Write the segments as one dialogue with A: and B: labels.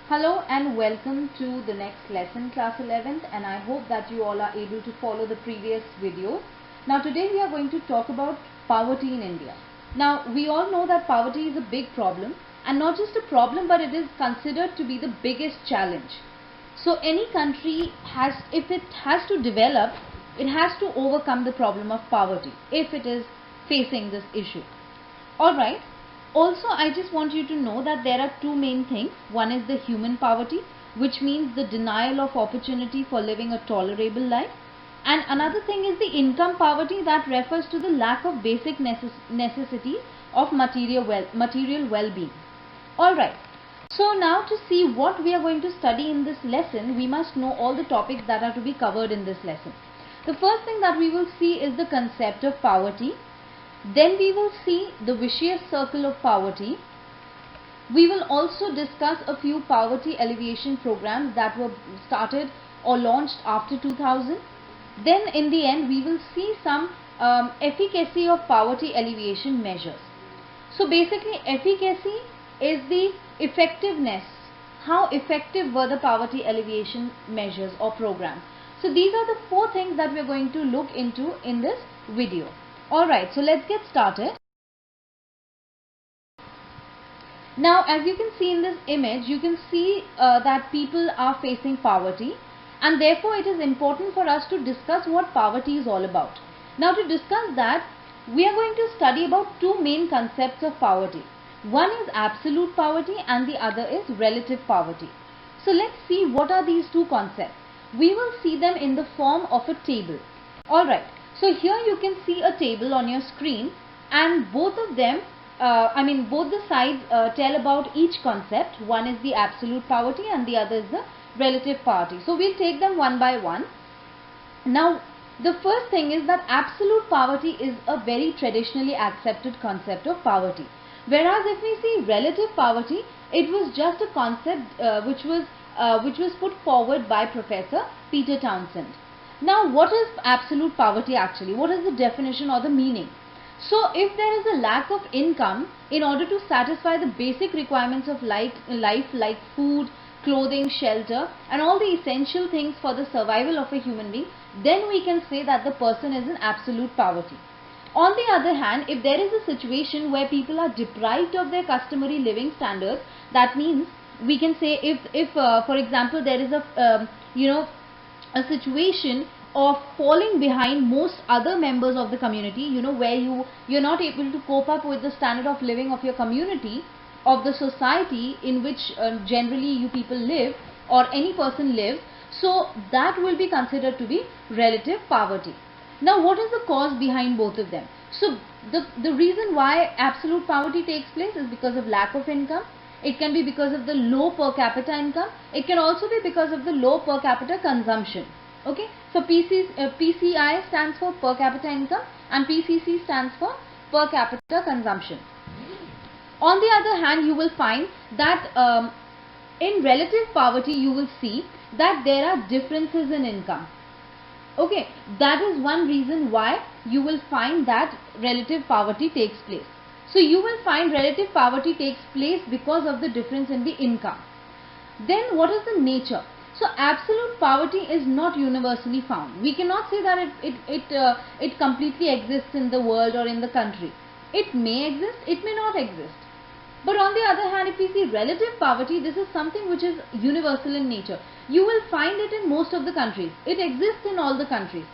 A: Hello and welcome to the next lesson, class 11th, and I hope that you all are able to follow the previous videos. Now today we are going to talk about poverty in India. Now we all know that poverty is a big problem, and not just a problem, but it is considered to be the biggest challenge. So any country if it has to develop, it has to overcome the problem of poverty if it is facing this issue. Alright. Also, I just want you to know that there are two main things. One is the human poverty, which means the denial of opportunity for living a tolerable life. And another thing is the income poverty, that refers to the lack of basic necessities of material well-being. Alright, so now to see what we are going to study in this lesson, we must know all the topics that are to be covered in this lesson. The first thing that we will see is the concept of poverty. Then we will see the vicious circle of poverty. We will also discuss a few poverty alleviation programs that were started or launched after 2000. Then in the end we will see some efficacy of poverty alleviation measures. So basically efficacy is the effectiveness. How effective were the poverty alleviation measures or programs? So these are the four things that we are going to look into in this video. Alright, so let's get started. Now as you can see in this image, you can see that people are facing poverty, and therefore it is important for us to discuss what poverty is all about. Now to discuss that, we are going to study about two main concepts of poverty. One is absolute poverty and the other is relative poverty. So let's see what are these two concepts. We will see them in the form of a table. Alright. So here you can see a table on your screen, and both of them, both the sides tell about each concept. One is the absolute poverty and the other is the relative poverty. So we'll take them one by one. Now the first thing is that absolute poverty is a very traditionally accepted concept of poverty. Whereas if we see relative poverty, it was just a concept which was put forward by Professor Peter Townsend. Now what is absolute poverty actually? What is the definition or the meaning? So if there is a lack of income in order to satisfy the basic requirements of life like food, clothing, shelter and all the essential things for the survival of a human being, then we can say that the person is in absolute poverty. On the other hand, if there is a situation where people are deprived of their customary living standards, that means we can say if for example there is a situation of falling behind most other members of the community, where you're not able to cope up with the standard of living of your community, of the society in which generally you people live or any person lives, so that will be considered to be relative poverty. Now what is the cause behind both of them? So the reason why absolute poverty takes place is because of lack of income. It can be because of the low per capita income. It can also be because of the low per capita consumption. Okay, so PCI stands for per capita income and PCC stands for per capita consumption. On the other hand, you will find that in relative poverty you will see that there are differences in income. Okay, that is one reason why you will find that relative poverty takes place. So you will find relative poverty takes place because of the difference in the income. Then what is the nature? So absolute poverty is not universally found. We cannot say that it completely exists in the world or in the country. It may exist, it may not exist. But on the other hand, if we see relative poverty, this is something which is universal in nature. You will find it in most of the countries. It exists in all the countries.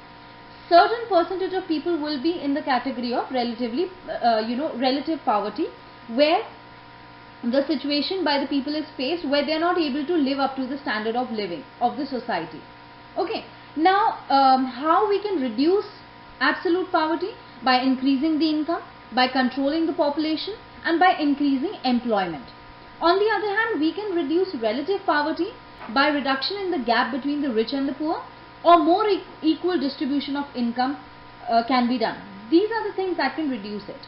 A: Certain percentage of people will be in the category of relative poverty, where the situation by the people is faced where they are not able to live up to the standard of living of the society. Okay, now how we can reduce absolute poverty? By increasing the income, by controlling the population and by increasing employment. On the other hand, we can reduce relative poverty by reduction in the gap between the rich and the poor, or more equal distribution of income can be done. These are the things that can reduce it.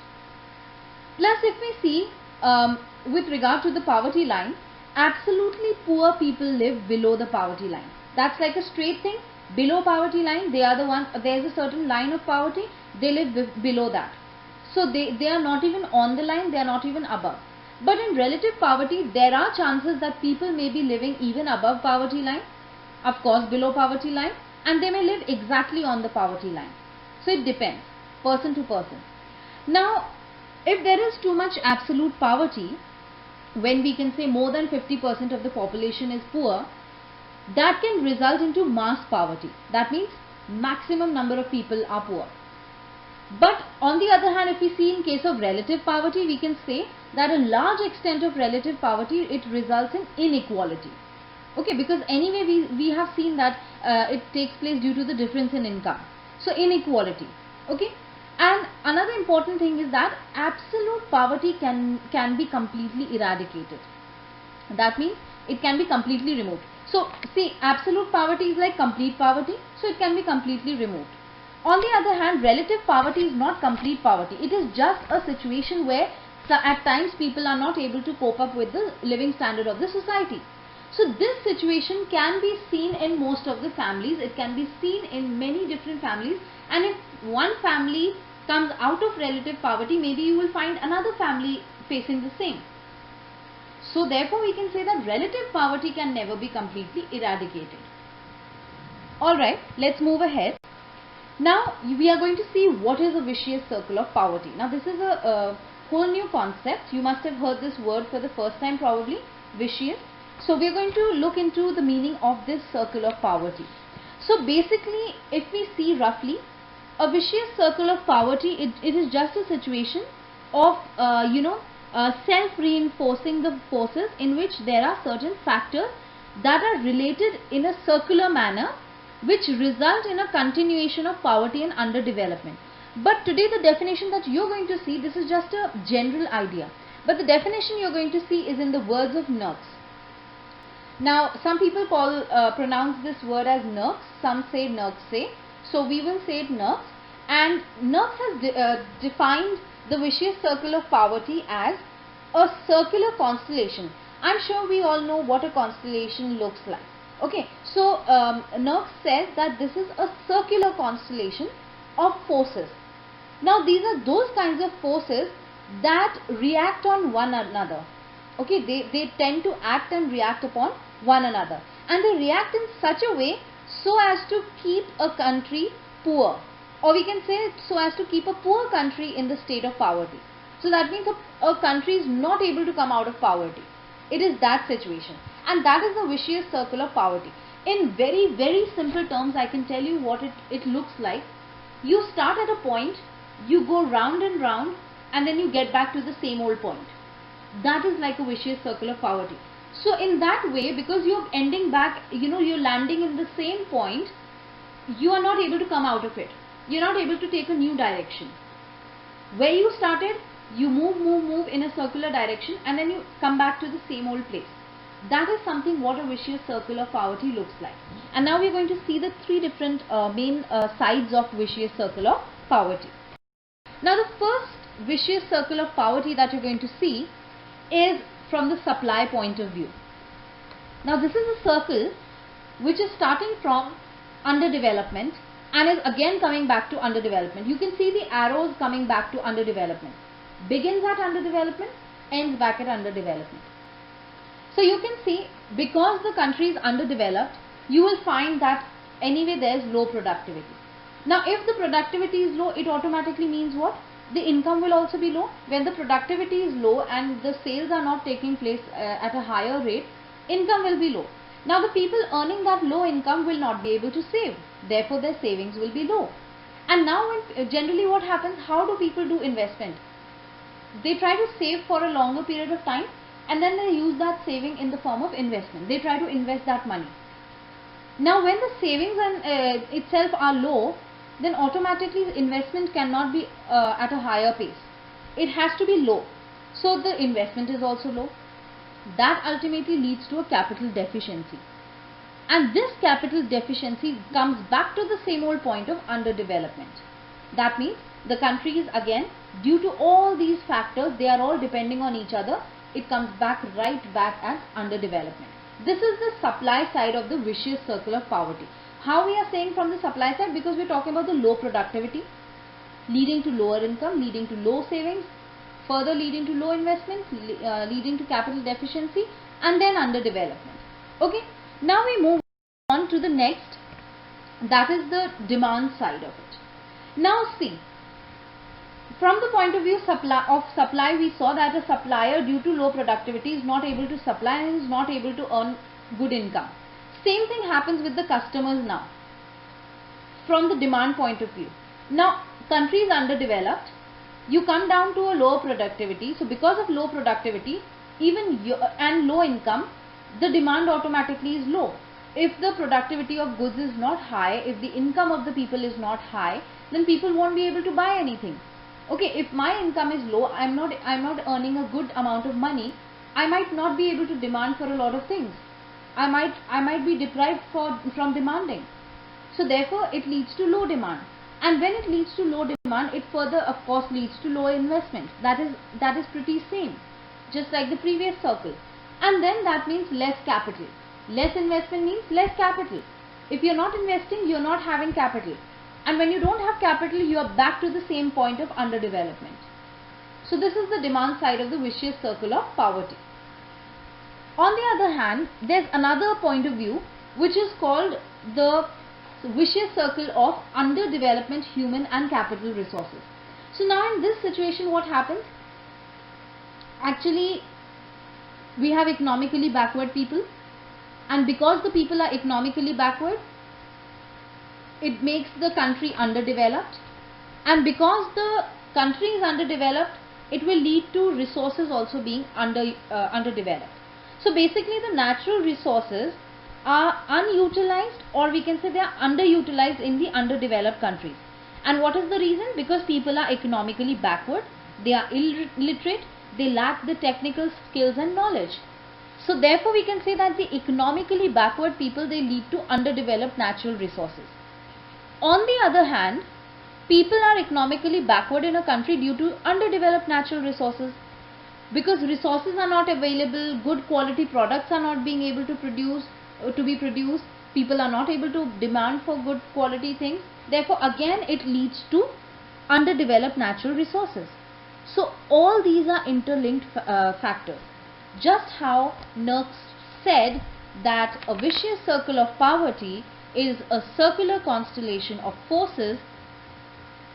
A: Plus if we see with regard to the poverty line, absolutely poor people live below the poverty line. That's like a straight thing. Below poverty line, they are the one, there's a certain line of poverty, they live below that. So they are not even on the line, they are not even above. But in relative poverty, there are chances that people may be living even above poverty line, of course below poverty line, and they may live exactly on the poverty line. So it depends, person to person. Now, if there is too much absolute poverty, when we can say more than 50% of the population is poor, that can result into mass poverty. That means maximum number of people are poor. But on the other hand, if we see in case of relative poverty, we can say that a large extent of relative poverty, it results in inequality. Okay, because anyway we have seen that it takes place due to the difference in income. So inequality. Okay, and another important thing is that absolute poverty can be completely eradicated. That means it can be completely removed. So see, absolute poverty is like complete poverty, so it can be completely removed. On the other hand, relative poverty is not complete poverty. It is just a situation where at times people are not able to cope up with the living standard of the society. So this situation can be seen in most of the families. It can be seen in many different families, and if one family comes out of relative poverty, maybe you will find another family facing the same. So therefore we can say that relative poverty can never be completely eradicated. Alright, let's move ahead. Now we are going to see what is a vicious circle of poverty. Now this is a whole new concept. You must have heard this word for the first time probably, vicious. So we are going to look into the meaning of this circle of poverty. So basically, if we see roughly, a vicious circle of poverty, it is just a situation of self-reinforcing the forces in which there are certain factors that are related in a circular manner, which result in a continuation of poverty and underdevelopment. But today the definition that you are going to see, this is just a general idea. But the definition you are going to see is in the words of Nerks. Now some people pronounce this word as Nerks, some say Nerkse. So we will say it Nerks. And Nerks has defined the vicious circle of poverty as a circular constellation. I'm sure we all know what a constellation looks like. Okay, so Nerks says that this is a circular constellation of forces. Now these are those kinds of forces that react on one another. Okay, they tend to act and react upon one another, and they react in such a way so as to keep a country poor, or we can say so as to keep a poor country in the state of poverty. So that means a country is not able to come out of poverty. It is that situation, and that is the vicious circle of poverty. In very, very simple terms, I can tell you what it looks like. You start at a point, you go round and round, and then you get back to the same old point. That is like a vicious circle of poverty. So in that way, because you're ending back, you're landing in the same point, you are not able to come out of it. You're not able to take a new direction. Where you started, you move in a circular direction, and then you come back to the same old place. That is something what a vicious circle of poverty looks like. And now we're going to see the three different main sides of vicious circle of poverty. Now the first vicious circle of poverty that you're going to see is from the supply point of view. Now this is a circle which is starting from underdevelopment and is again coming back to underdevelopment. You can see the arrows coming back to underdevelopment. Begins at underdevelopment, ends back at underdevelopment. So you can see, because the country is underdeveloped, you will find that anyway there is low productivity. Now if the productivity is low, it automatically means what? The income will also be low. When the productivity is low and the sales are not taking place at a higher rate, income will be low. Now the people earning that low income will not be able to save. Therefore their savings will be low. And now generally what happens, how do people do investment? They try to save for a longer period of time, and then they use that saving in the form of investment. They try to invest that money. Now when the savings itself are low, then automatically investment cannot be at a higher pace. It has to be low. So the investment is also low. That ultimately leads to a capital deficiency. And this capital deficiency comes back to the same old point of underdevelopment. That means the country is again, due to all these factors, they are all depending on each other. It comes right back as underdevelopment. This is the supply side of the vicious circle of poverty. How we are saying from the supply side? Because we are talking about the low productivity, leading to lower income, leading to low savings, further leading to low investment, leading to capital deficiency, and then underdevelopment. Okay, now we move on to the next, that is the demand side of it. Now see, from the point of view of supply, we saw that a supplier due to low productivity is not able to supply and is not able to earn good income. Same thing happens with the customers now from the demand point of view. Now country is underdeveloped, you come down to a lower productivity, so because of low productivity and low income, the demand automatically is low. If the productivity of goods is not high, if the income of the people is not high, then people won't be able to buy anything. Okay, if my income is low, I'm not earning a good amount of money, I might not be able to demand for a lot of things. I might be deprived from demanding. So therefore it leads to low demand. And when it leads to low demand, it further of course leads to lower investment. That is pretty same, just like the previous circle. And then that means less capital. Less investment means less capital. If you're not investing, you're not having capital. And when you don't have capital, you are back to the same point of underdevelopment. So this is the demand side of the vicious circle of poverty. On the other hand, there's another point of view which is called the vicious circle of underdevelopment human and capital resources. So now in this situation, what happens? Actually, we have economically backward people, and because the people are economically backward, it makes the country underdeveloped, and because the country is underdeveloped, it will lead to resources also being underdeveloped. So basically the natural resources are unutilized, or we can say they are underutilized in the underdeveloped countries. And what is the reason? Because people are economically backward, they are illiterate, they lack the technical skills and knowledge. So therefore we can say that the economically backward people, they lead to underdeveloped natural resources. On the other hand, people are economically backward in a country due to underdeveloped natural resources. Because resources are not available, good quality products are not being able to be produced, people are not able to demand for good quality things. Therefore again it leads to underdeveloped natural resources. So all these are interlinked factors. Just how Nerks said that a vicious circle of poverty is a circular constellation of forces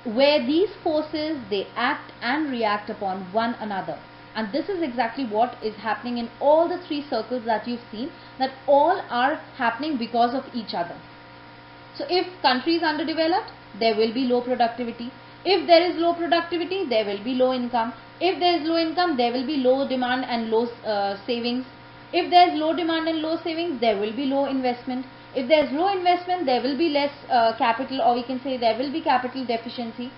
A: where these forces, they act and react upon one another. And this is exactly what is happening in all the three circles that you've seen, that all are happening because of each other. So if country is underdeveloped, there will be low productivity. If there is low productivity, there will be low income. If there is low income, there will be low demand and low savings. If there is low demand and low savings, there will be low investment. If there is low investment, there will be less capital, or we can say there will be capital deficiency.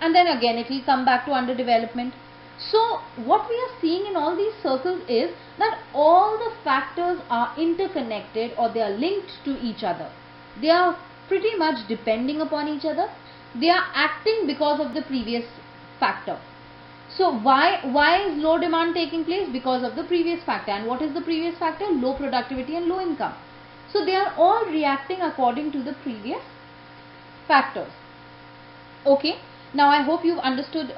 A: And then again it will come back to underdevelopment. So what we are seeing in all these circles is that all the factors are interconnected, or they are linked to each other. They are pretty much depending upon each other. They are acting because of the previous factor. So why is low demand taking place? Because of the previous factor. And what is the previous factor? Low productivity and low income. So they are all reacting according to the previous factors. Okay. Now I hope you've understood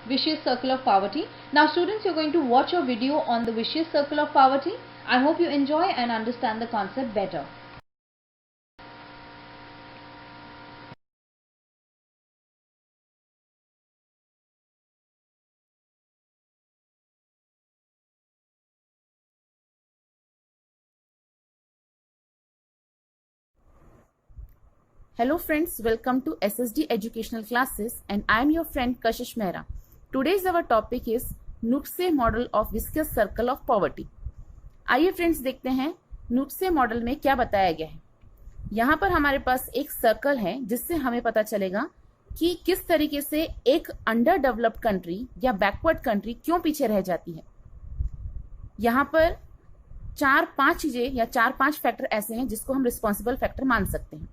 A: vicious circle of poverty. Now students, you're going to watch a video on the vicious circle of poverty. I hope you enjoy and understand the concept better.
B: Hello friends, welcome to SSD educational classes, and I am your friend Kashish Mehra. Today's our topic is नुस्खे model of विस्कस circle of poverty. आइए friends देखते हैं नुस्खे model में क्या बताया गया है. यहाँ पर हमारे पास एक सर्कल है जिससे हमें पता चलेगा कि किस तरीके से एक अंडर डेवलप्ड कंट्री या बैकवर्ड कंट्री क्यों पीछे रह जाती है. यहाँ पर 4-5 चीजें या 4-5 फैक्टर ऐसे हैं जिसको हम रिस्पॉन्सिबल फैक्टर मान सकते हैं.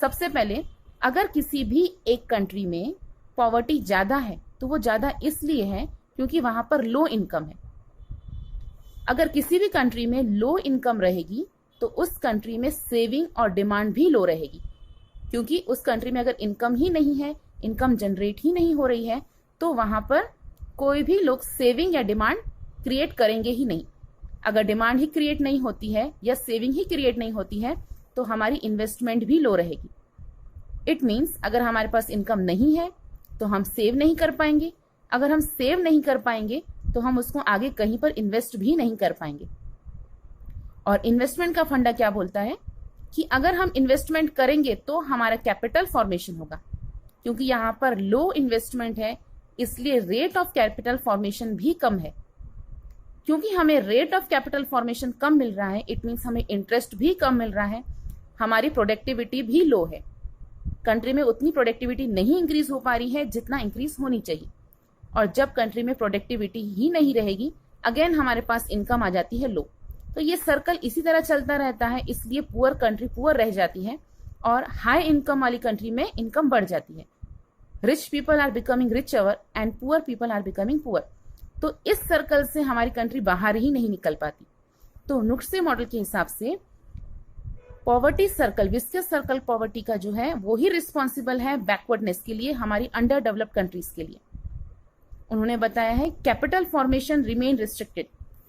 B: सबसे पहले, अगर किसी भी एक कंट्री में पॉवर्टी ज्यादा है तो वो ज्यादा इसलिए है क्योंकि वहां पर लो इनकम है. अगर किसी भी कंट्री में लो इनकम रहेगी तो उस कंट्री में सेविंग और डिमांड भी लो रहेगी, क्योंकि उस कंट्री में अगर इनकम ही नहीं है, इनकम जनरेट ही नहीं हो रही है, तो वहां पर कोई भी लोग सेविंग या डिमांड क्रिएट करेंगे ही नहीं। अगर डिमांड ही क्रिएट नहीं होती है या सेविंग ही क्रिएट नहीं होती है तो हमारी इन्वेस्टमेंट भी लो रहेगी। इट मीन्स अगर हमारे पास इनकम नहीं है तो हम सेव नहीं कर पाएंगे, अगर हम सेव नहीं कर पाएंगे तो हम उसको आगे कहीं पर इन्वेस्ट भी नहीं कर पाएंगे। और इन्वेस्टमेंट का फंडा क्या बोलता है कि अगर हम इन्वेस्टमेंट करेंगे तो हमारा कैपिटल फॉर्मेशन होगा। क्योंकि यहाँ पर लो इन्वेस्टमेंट है इसलिए रेट ऑफ कैपिटल फॉर्मेशन भी कम है। क्योंकि हमें रेट ऑफ कैपिटल फॉर्मेशन कम मिल रहा है, इट मीन्स हमें इंटरेस्ट भी कम मिल रहा है, हमारी प्रोडक्टिविटी भी लो है। कंट्री में उतनी प्रोडक्टिविटी नहीं इंक्रीज हो पा रही है जितना इंक्रीज होनी चाहिए। और जब कंट्री में प्रोडक्टिविटी ही नहीं रहेगी, अगेन हमारे पास इनकम आ जाती है लो। तो ये सर्कल इसी तरह चलता रहता है, इसलिए पुअर कंट्री पुअर रह जाती है और हाई इनकम वाली कंट्री में इनकम बढ़ जाती है। Rich people are becoming richer and poor people are becoming poor. तो इस सर्कल से हमारी कंट्री बाहर ही नहीं निकल पाती। तो नुक्से मॉडल के हिसाब से poverty circle, viscous circle poverty का जो है वो ही रिस्पॉन्सिबल है बैकवर्डनेस के लिए, हमारी अंडर डेवलप्ड कंट्रीज के लिए। उन्होंने बताया है कैपिटल फॉर्मेशन रिमेन रिस्ट्रिक्टेड,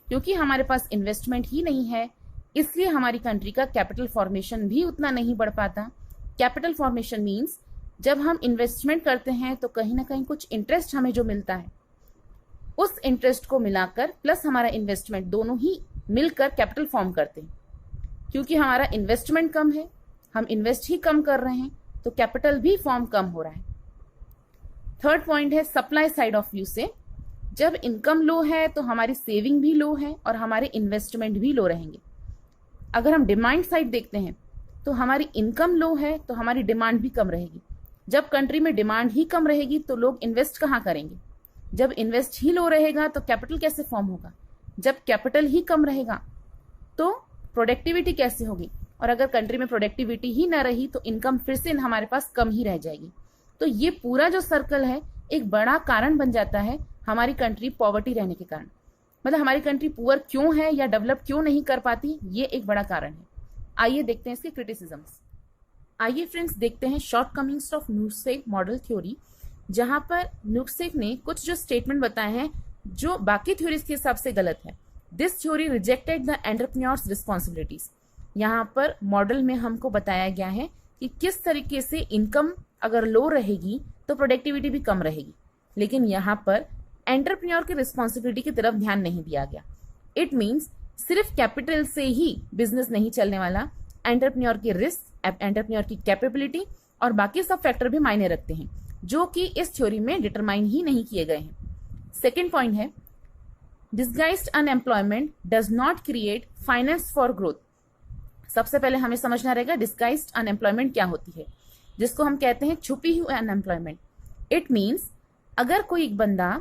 B: क्योंकि हमारे पास इन्वेस्टमेंट ही नहीं है इसलिए हमारी कंट्री का कैपिटल फॉर्मेशन भी उतना नहीं बढ़ पाता। कैपिटल फॉर्मेशन मीन्स जब हम इन्वेस्टमेंट करते हैं तो कहीं ना कहीं कुछ इंटरेस्ट हमें जो मिलता है, उस इंटरेस्ट को मिलाकर प्लस हमारा इन्वेस्टमेंट दोनों ही मिलकर कैपिटल फॉर्म करते हैं। क्योंकि हमारा इन्वेस्टमेंट कम है, हम इन्वेस्ट ही कम कर रहे हैं, तो कैपिटल भी फॉर्म कम हो रहा है। थर्ड पॉइंट है सप्लाई साइड ऑफ व्यू से, जब इनकम लो है तो हमारी सेविंग भी लो है और हमारे इन्वेस्टमेंट भी लो रहेंगे। अगर हम डिमांड साइड देखते हैं तो हमारी इनकम लो है तो हमारी डिमांड भी कम रहेगी। जब कंट्री में डिमांड ही कम रहेगी तो लोग इन्वेस्ट कहाँ करेंगे? जब इन्वेस्ट ही लो रहेगा तो कैपिटल कैसे फॉर्म होगा? जब कैपिटल ही कम रहेगा तो प्रोडक्टिविटी कैसे होगी? और अगर कंट्री में प्रोडक्टिविटी ही ना रही तो इनकम फिर से हमारे पास कम ही रह जाएगी। तो ये पूरा जो सर्कल है एक बड़ा कारण बन जाता है हमारी कंट्री पॉवर्टी रहने के कारण। मतलब हमारी कंट्री पुअर क्यों है या डेवलप क्यों नहीं कर पाती, ये एक बड़ा कारण है। आइए देखते हैं इसके क्रिटिसिजम्स। आइए फ्रेंड्स देखते हैं shortcomings of Nurkse model theory, जहां पर नुक्सेक ने कुछ जो स्टेटमेंट बताए हैं जो बाकी थ्योरीज के हिसाब से गलत है। This theory rejected the entrepreneurs responsibilities. यहाँ पर मॉडल में हमको बताया गया है कि किस तरीके से इनकम अगर लो रहेगी तो प्रोडक्टिविटी भी कम रहेगी, लेकिन यहाँ पर एंटरप्रेन्योर की रिस्पॉन्सिबिलिटी की तरफ ध्यान नहीं दिया गया। इट मीन्स सिर्फ कैपिटल से ही बिजनेस नहीं चलने वाला, एंटरप्रेन्योर की रिस्क, एंटरप्रेन्योर की कैपेबिलिटी और बाकी सब फैक्टर भी मायने रखते हैं, जो कि इस थ्योरी में डिटरमाइन ही नहीं किए गए हैं। सेकेंड पॉइंट है disguised unemployment does not create finance for growth. सबसे पहले हमें समझना रहेगा डिस्गाइज्ड अनएम्प्लॉयमेंट क्या होती है, जिसको हम कहते हैं छुपी हुई अनएम्प्लॉयमेंट। इट मीन्स अगर कोई एक बंदा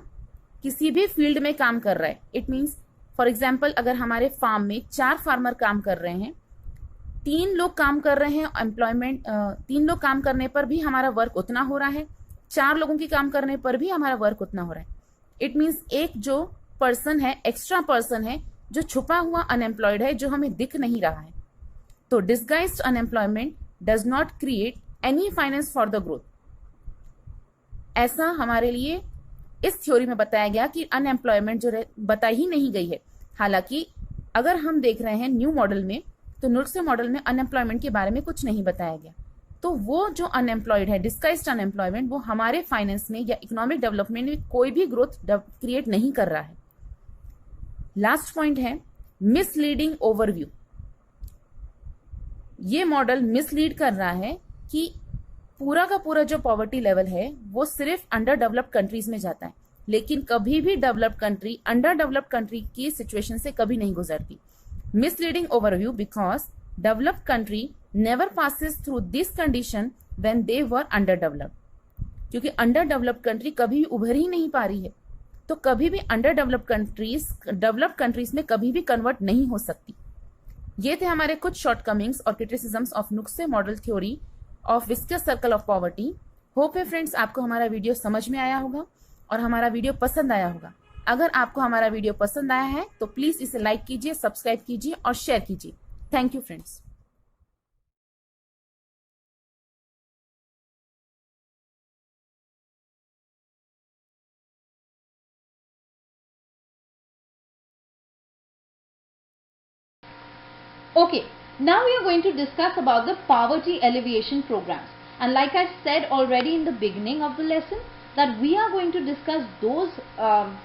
B: किसी भी फील्ड में काम कर रहा है, इट मीन्स फॉर एग्जाम्पल अगर हमारे फार्म में 4 फार्मर काम कर रहे हैं, 3 लोग काम कर रहे हैं, एम्प्लॉयमेंट 3 लोग काम करने पर भी हमारा वर्क उतना हो रहा है, 4 लोगों की काम करने पर भी हमारा वर्क उतना हो रहा है। इट मीन्स एक जो पर्सन है, एक्स्ट्रा पर्सन है, जो छुपा हुआ अनएम्प्लॉयड है, जो हमें दिख नहीं रहा है। तो disguised unemployment does not create any finance for the growth. ऐसा हमारे लिए इस थ्योरी में बताया गया कि अनएम्प्लॉयमेंट जो बताई ही नहीं गई है। हालांकि अगर हम देख रहे हैं न्यू मॉडल में, तो नुक्से मॉडल में अनएम्प्लॉयमेंट के बारे में कुछ नहीं बताया गया। तो वो जो अनएम्प्लॉयड है, डिस्गाइज्ड अनएम्प्लॉयमेंट, वो हमारे फाइनेंस में या इकोनॉमिक डेवलपमेंट में कोई भी ग्रोथ क्रिएट नहीं कर रहा है। लास्ट पॉइंट है मिसलीडिंग ओवरव्यू। ये मॉडल मिसलीड कर रहा है कि पूरा का पूरा जो पॉवर्टी लेवल है वो सिर्फ अंडर डेवलप्ड कंट्रीज में जाता है, लेकिन कभी भी developed country under developed country की सिचुएशन से कभी नहीं गुजरती। Misleading overview because developed country never passes through this condition when they were under developed. क्योंकि अंडर डेवलप्ड कंट्री कभी भी उभर ही नहीं पा रही है, तो कभी भी under developed countries developed countries में कभी भी कन्वर्ट नहीं हो सकती। ये थे हमारे कुछ शॉर्टकमिंग्स और criticisms of Nurkse model theory of विस्कस सर्कल ऑफ पॉवर्टी। होप है फ्रेंड्स आपको हमारा वीडियो समझ में आया होगा और हमारा वीडियो पसंद आया होगा। अगर आपको हमारा वीडियो पसंद आया है तो प्लीज इसे लाइक कीजिए, सब्सक्राइब कीजिए और शेयर कीजिए। Thank you friends.
A: Okay, now we are going to discuss about the poverty alleviation programs. And like I said already in the beginning of the lesson, that we are going to discuss those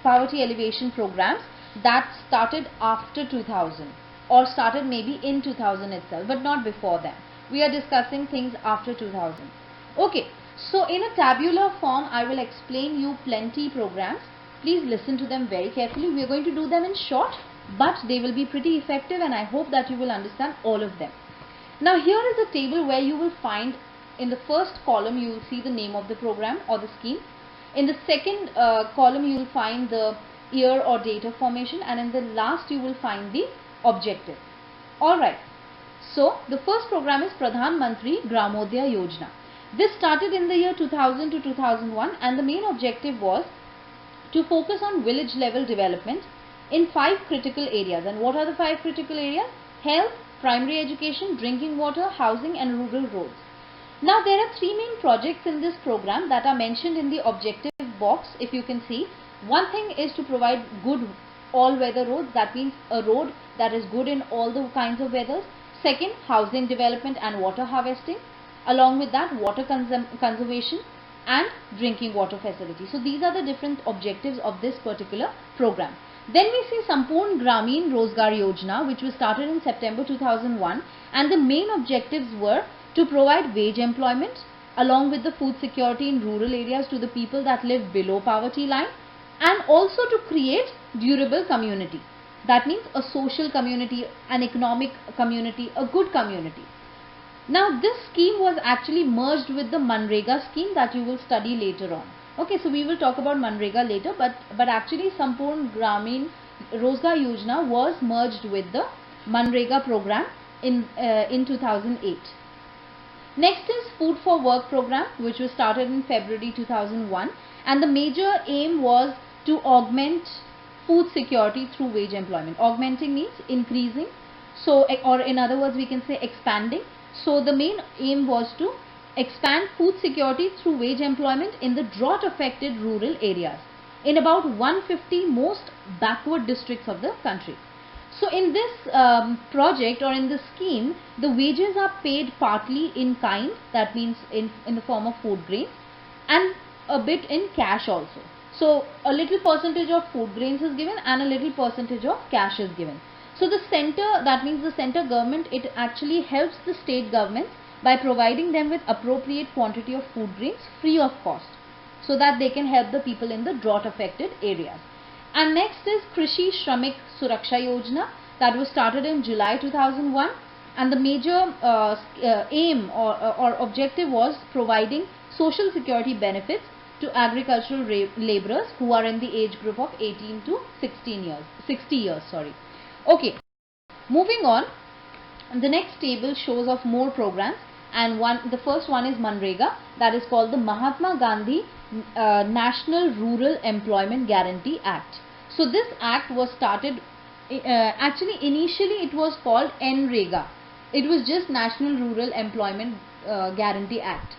A: poverty alleviation programs that started after 2000 or started maybe in 2000 itself, but not before that. We are discussing things after 2000. Okay, so in a tabular form, I will explain you plenty programs. Please listen to them very carefully. We are going to do them in short, but they will be pretty effective, and I hope that you will understand all of them. Now here is a table where you will find in the first column you will see the name of the program or the scheme. In the second column you will find the year or date of formation, and in the last you will find the objective. Alright, so the first program is Pradhan Mantri Gramodaya Yojana. This started in the year 2000 to 2001, and the main objective was to focus on village level development in 5 critical areas. And what are the 5 critical areas? Health, primary education, drinking water, housing and rural roads. Now there are 3 main projects in this program that are mentioned in the objective box. If you can see, one thing is to provide good all-weather roads, that means a road that is good in all the kinds of weathers. Second, housing development and water harvesting. Along with that, water conservation and drinking water facilities. So these are the different objectives of this particular program. Then we see Sampoorn Gramin Rozgar Yojana, which was started in September 2001, and the main objectives were to provide wage employment along with the food security in rural areas to the people that live below poverty line, and also to create durable community. That means a social community, an economic community, a good community. Now this scheme was actually merged with the MGNREGA scheme that you will study later on. Okay, so we will talk about MGNREGA later, but actually Sampoorn Gramin Rozgar Yojana was merged with the MGNREGA program in 2008. Next is Food for Work program, which was started in February 2001, and the major aim was to augment food security through wage employment. Augmenting means increasing, so, or in other words we can say expanding. So the main aim was to expand food security through wage employment in the drought affected rural areas in about 150 most backward districts of the country. So in this project or in this scheme, the wages are paid partly in kind, that means in the form of food grains, and a bit in cash also. So a little percentage of food grains is given and a little percentage of cash is given. So the center, that means the center government, it actually helps the state governments by providing them with appropriate quantity of food grains free of cost, so that they can help the people in the drought affected areas. And next is Krishi Shramik Suraksha Yojana, that was started in July 2001, and the major aim or objective was providing social security benefits to agricultural laborers who are in the age group of 18 to 60 years. Okay, moving on, the next table shows of more programs, and the first one is MGNREGA, that is called the Mahatama Gandhi National Rural Employment Guarantee Act. So this act was started, actually initially it was called NREGA. It was just National Rural Employment Guarantee Act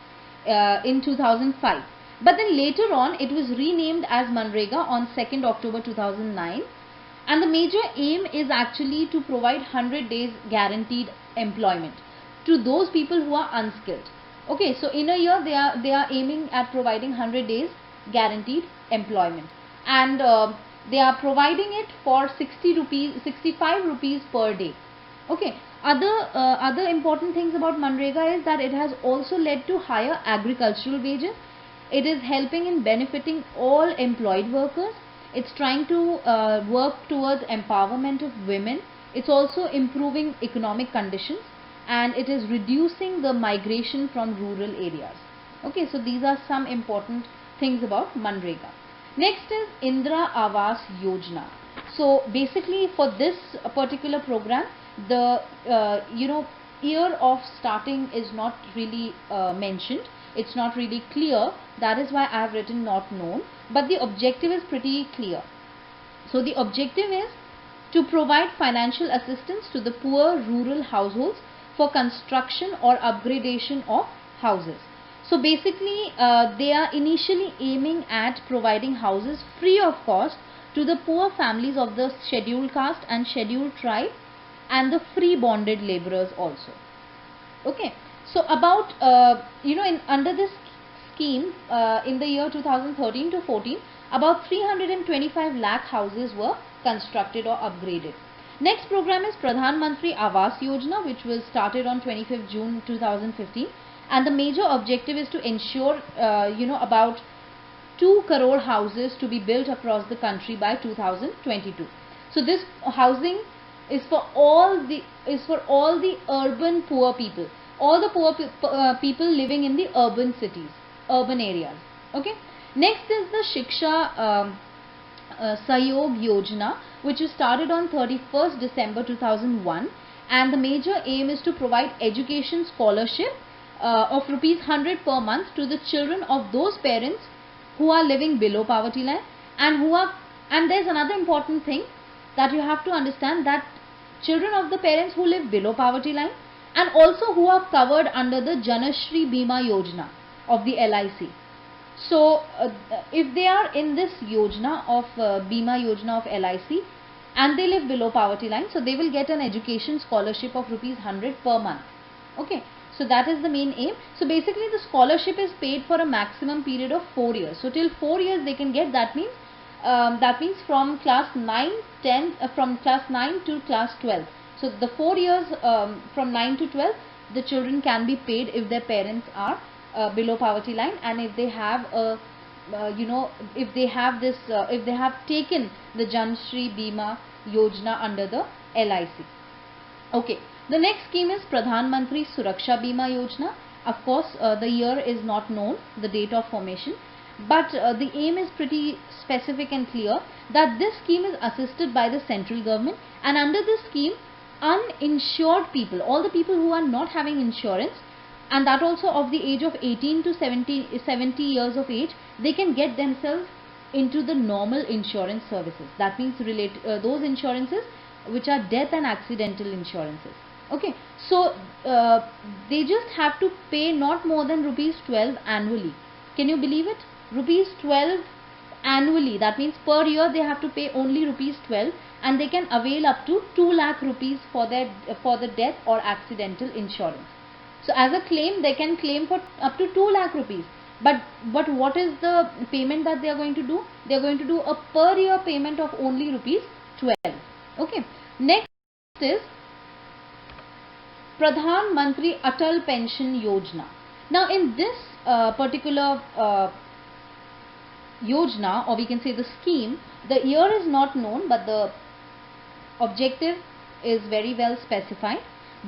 A: in 2005. But then later on it was renamed as MGNREGA on 2nd October 2009. And the major aim is actually to provide 100 days guaranteed employment to those people who are unskilled. Okay, so in a year they are aiming at providing 100 days guaranteed employment, and they are providing it for 65 rupees per day. Okay, other important things about MGNREGA is that it has also led to higher agricultural wages. It is helping in benefiting all employed workers. It's trying to work towards empowerment of women. It's also improving economic conditions, and it is reducing the migration from rural areas. Okay, so these are some important things about MGNREGA. Next is Indra Awas Yojana. So basically for this particular program, the year of starting is not really mentioned. It's not really clear. That is why I have written not known, but the objective is pretty clear. So the objective is to provide financial assistance to the poor rural households for construction or upgradation of houses. So basically they are initially aiming at providing houses free of cost to the poor families of the scheduled caste and scheduled tribe and the free bonded laborers also. Okay, so about under this scheme in the year 2013 to 14, about 325 lakh houses were constructed or upgraded. Next program is Pradhan Mantri Awas Yojana, which was started on 25th June 2015, and the major objective is to ensure about 2 crore houses to be built across the country by 2022. So this housing is for all the urban poor people, all the poor people living in the urban cities, urban areas. Okay. Next is the Shiksha Sahyog Yojana, which is started on 31st December 2001, and the major aim is to provide education scholarship of ₹100 per month to the children of those parents who are living below poverty line, and there's another important thing that you have to understand, that children of the parents who live below poverty line and also who are covered under the Janashri Bima Yojana of the LIC. So if they are in this Yojana of Bima Yojana of LIC and they live below poverty line, so they will get an education scholarship of ₹100 per month. Okay, so that is the main aim. So basically the scholarship is paid for a maximum period of 4 years. So till 4 years they can get. That means from class 9 to class 12. So the 4 years from 9 to 12, the children can be paid if their parents are below poverty line, and if they have if they have taken the Janashri Bima Yojana under the LIC. Okay, the next scheme is Pradhan Mantri Suraksha Bima Yojana. Of course, the year is not known, the date of formation, but the aim is pretty specific and clear, that this scheme is assisted by the central government, and under this scheme, uninsured people, all the people who are not having insurance, and that also of the age of 18 to 70 years of age, they can get themselves into the normal insurance services. That means those insurances which are death and accidental insurances. Okay, so they just have to pay not more than ₹12 annually. Can you believe it? ₹12 annually. That means per year they have to pay only ₹12, and they can avail up to 2 lakh rupees for the death or accidental insurance. So as a claim, they can claim for up to 2 lakh rupees. But what is the payment that they are going to do? They are going to do a per year payment of only ₹12. Okay. Next is Pradhan Mantri Atal Pension Yojana. Now in this particular Yojana, or we can say the scheme, the year is not known, but the objective is very well specified,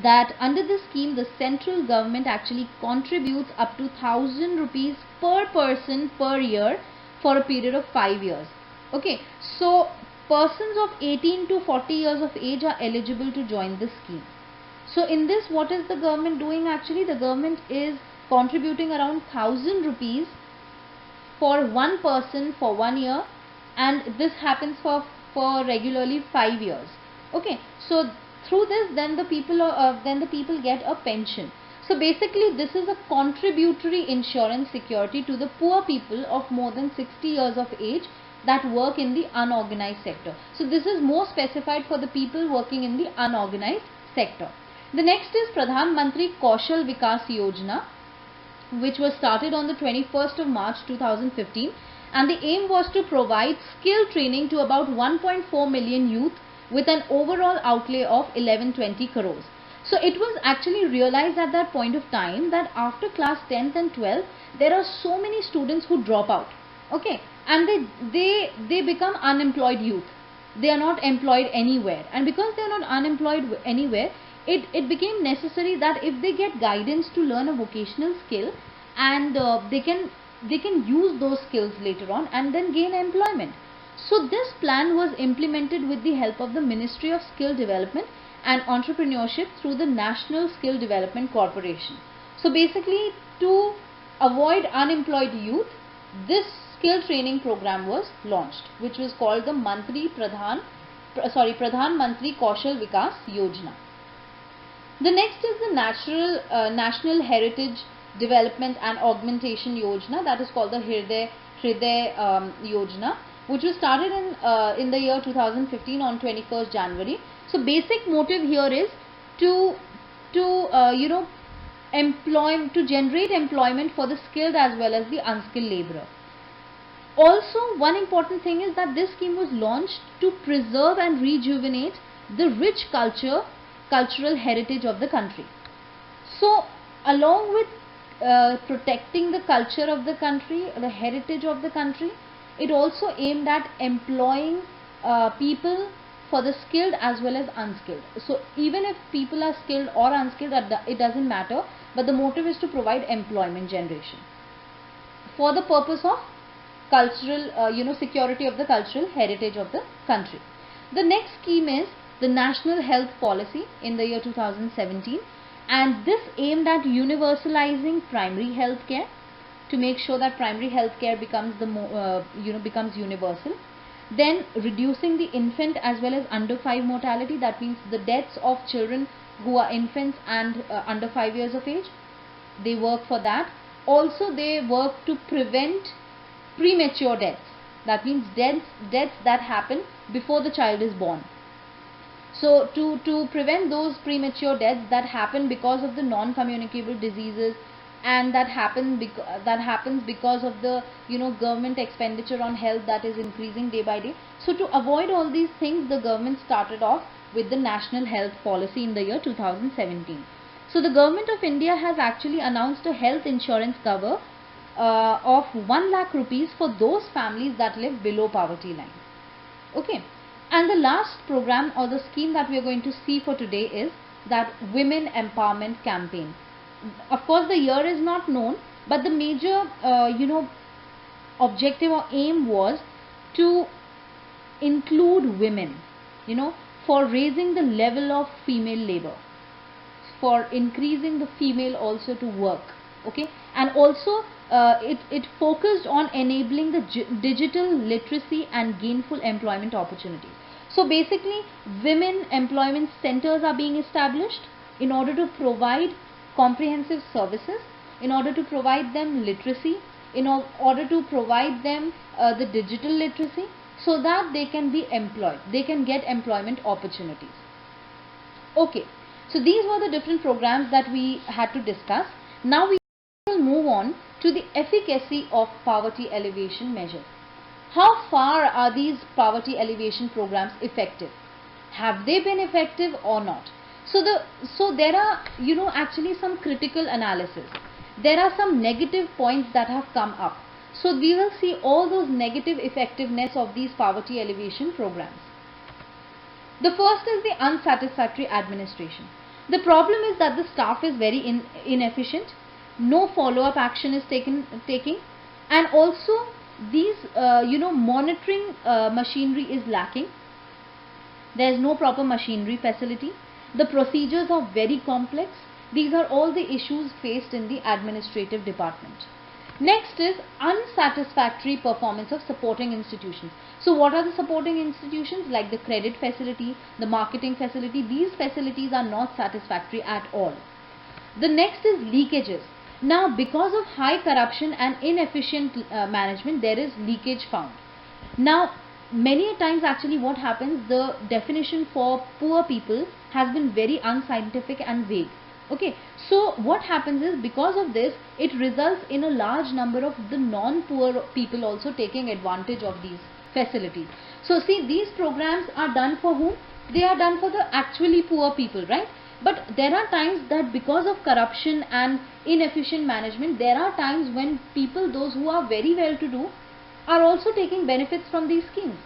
A: that under this scheme the central government actually contributes up to 1,000 rupees per person per year for a period of 5 years. Okay, so persons of 18 to 40 years of age are eligible to join this scheme. So in this, what is the government doing? Actually, the government is contributing around 1,000 rupees for one person for 1 year, and this happens for regularly 5 years. Okay, so through this, then the people get a pension. So basically, this is a contributory insurance security to the poor people of more than 60 years of age that work in the unorganized sector. So this is more specified for the people working in the unorganized sector. The next is Pradhan Mantri Kaushal Vikas Yojana, which was started on the 21st of March 2015, and the aim was to provide skill training to about 1.4 million youth with an overall outlay of 1120 crores. So it was actually realized at that point of time that after class 10th and 12th, there are so many students who drop out. Okay, and they become unemployed youth. They are not employed anywhere, and because they are not unemployed anywhere, it became necessary that if they get guidance to learn a vocational skill, and they can use those skills later on and then gain employment. So this plan was implemented with the help of the Ministry of Skill Development and Entrepreneurship through the National Skill Development Corporation. So basically, to avoid unemployed youth, this skill training program was launched, which was called the Pradhan Mantri Kaushal Vikas Yojana. The next is the National Heritage Development and Augmentation Yojana, that is called the Hriday Yojana, which was started in the year 2015 on 21st January. So basic motive here is to generate employment for the skilled as well as the unskilled laborer. Also, one important thing is that this scheme was launched to preserve and rejuvenate the rich cultural heritage of the country. So, along with protecting the culture of the country, the heritage of the country, it also aimed at employing people for the skilled as well as unskilled. So, even if people are skilled or unskilled, it doesn't matter, but the motive is to provide employment generation for the purpose of cultural, security of the cultural heritage of the country. The next scheme is the National Health Policy in the year 2017, and this aimed at universalizing primary health care to make sure that primary health care becomes becomes universal. Then reducing the infant as well as under 5 mortality, that means the deaths of children who are infants and under 5 years of age. They work for that. Also, they work to prevent premature deaths, that means deaths that happen before the child is born. So to prevent those premature deaths that happen because of the non-communicable diseases, and that happens because of the government expenditure on health that is increasing day by day. So to avoid all these things, the government started off with the National Health Policy in the year 2017. So the government of India has actually announced a health insurance cover of 1 lakh rupees for those families that live below poverty line. Okay, and the last program or the scheme that we are going to see for today is that Women Empowerment Campaign. Of course, the year is not known, but the major objective or aim was to include women, for raising the level of female labor, for increasing the female also to work. Okay, and also it focused on enabling the digital literacy and gainful employment opportunities. So basically, women employment centers are being established in order to provide comprehensive services, in order to provide them literacy, in order to provide them the digital literacy, so that they can be employed, they can get employment opportunities. Okay, so these were the different programs that we had to discuss. Now we will move on to the efficacy of poverty alleviation measures. How far are these poverty alleviation programs effective? Have they been effective or not? So there are actually some critical analysis. There are some negative points that have come up. So we will see all those negative effectiveness of these poverty alleviation programs. The first is the unsatisfactory administration. The problem is that the staff is very inefficient. No follow-up action is taking, and also these monitoring machinery is lacking. There is no proper machinery facility. The procedures are very complex. These are all the issues faced in the administrative department. Next is unsatisfactory performance of supporting institutions. So what are the supporting institutions? Like the credit facility, the marketing facility. These facilities are not satisfactory at all. The next is leakages. Now, because of high corruption and inefficient management, there is leakage found. Now, many times actually what happens, the definition for poor people has been very unscientific and vague. Okay, so what happens is, because of this, it results in a large number of the non-poor people also taking advantage of these facilities. So see, these programs are done for whom? They are done for the actually poor people, right? But there are times that because of corruption and inefficient management, there are times when people, those who are very well to do, are also taking benefits from these schemes.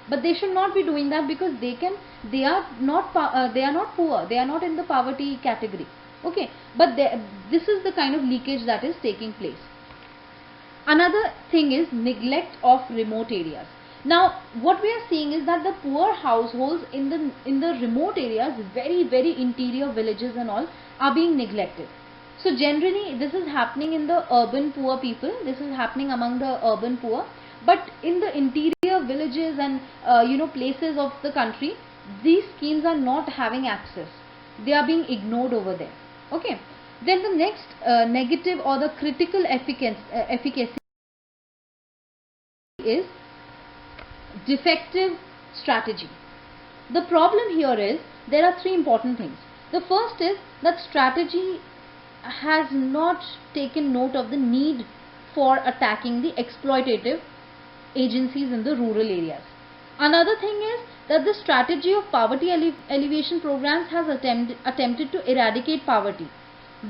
A: But they should not be doing that, because they are not poor, they are not in the poverty category. Okay, but this is the kind of leakage that is taking place. Another thing is neglect of remote areas. Now, what we are seeing is that the poor households in the remote areas, very interior villages and all, are being neglected. So generally, this is happening in the urban poor people. This is happening among the urban poor. But in the interior villages and places of the country, these schemes are not having access. They are being ignored over there. Okay. Then the next negative or the critical efficacy is defective strategy. The problem here is there are three important things. The first is that strategy has not taken note of the need for attacking the exploitative agencies in the rural areas. Another thing is that the strategy of poverty alleviation programs has attempted to eradicate poverty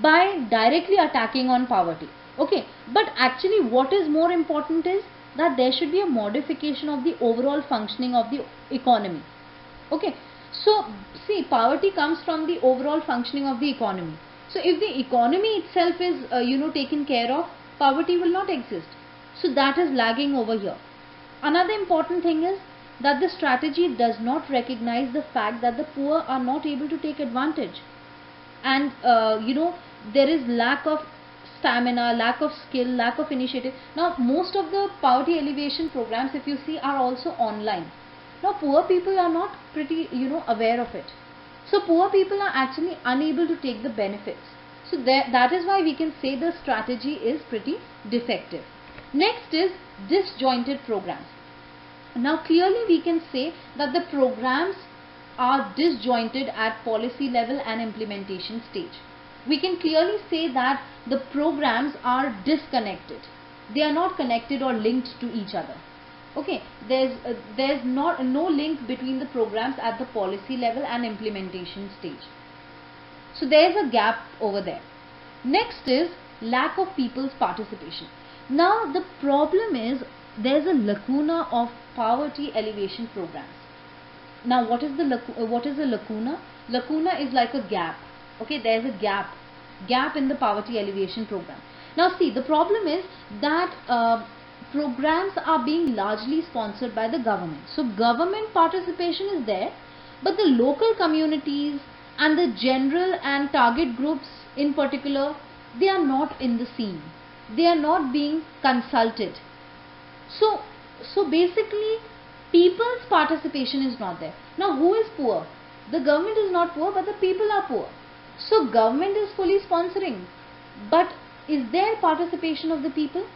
A: by directly attacking on poverty. Okay, but actually what is more important is that there should be a modification of the overall functioning of the economy. Okay, so see, poverty comes from the overall functioning of the economy. So if the economy itself is taken care of, poverty will not exist. So that is lagging over here. Another important thing is that the strategy does not recognize the fact that the poor are not able to take advantage, and there is lack of stamina, lack of skill, lack of initiative. Now most of the poverty alleviation programs, if you see, are also online. Now poor people are not pretty aware of it. So poor people are actually unable to take the benefits. So that is why we can say the strategy is pretty defective. Next is disjointed programs. Now clearly we can say that the programs are disjointed at policy level and implementation stage. We can clearly say that the programs are disconnected. They are not connected or linked to each other. Okay, there's no link between the programs at the policy level and implementation stage. So there's a gap over there. Next is lack of people's participation. Now the problem is there's a lacuna of poverty alleviation programs. Now what is a lacuna? Lacuna is like a gap. Okay, there's a gap in the poverty alleviation program. Now see, the problem is that programs are being largely sponsored by the government. So government participation is there, but the local communities and the general and target groups in particular, they are not in the scene. They are not being consulted. So basically people's participation is not there. Now who is poor? The government is not poor, but the people are poor. So government is fully sponsoring, but is there participation of the people?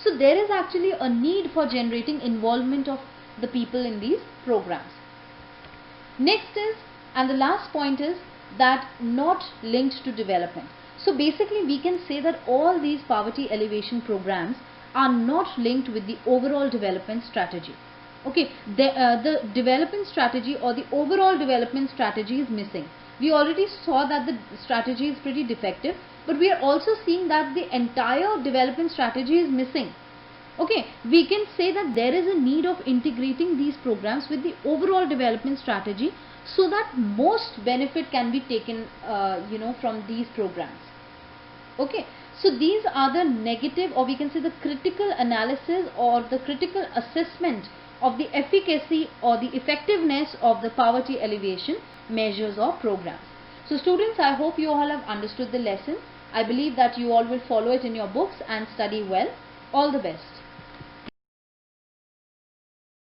A: So there is actually a need for generating involvement of the people in these programs. Next is, and the last point is, that not linked to development. So basically we can say that all these poverty alleviation programs are not linked with the overall development strategy. Okay, the development strategy or the overall development strategy is missing. We already saw that the strategy is pretty defective, but we are also seeing that the entire development strategy is missing. Okay, we can say that there is a need of integrating these programs with the overall development strategy so that most benefit can be taken from these programs. Okay, so these are the negative, or we can say the critical analysis or the critical assessment of the efficacy or the effectiveness of the poverty alleviation measures or programs. So students, I hope you all have understood the lesson. I believe that you all will follow it in your books and study well. All the best.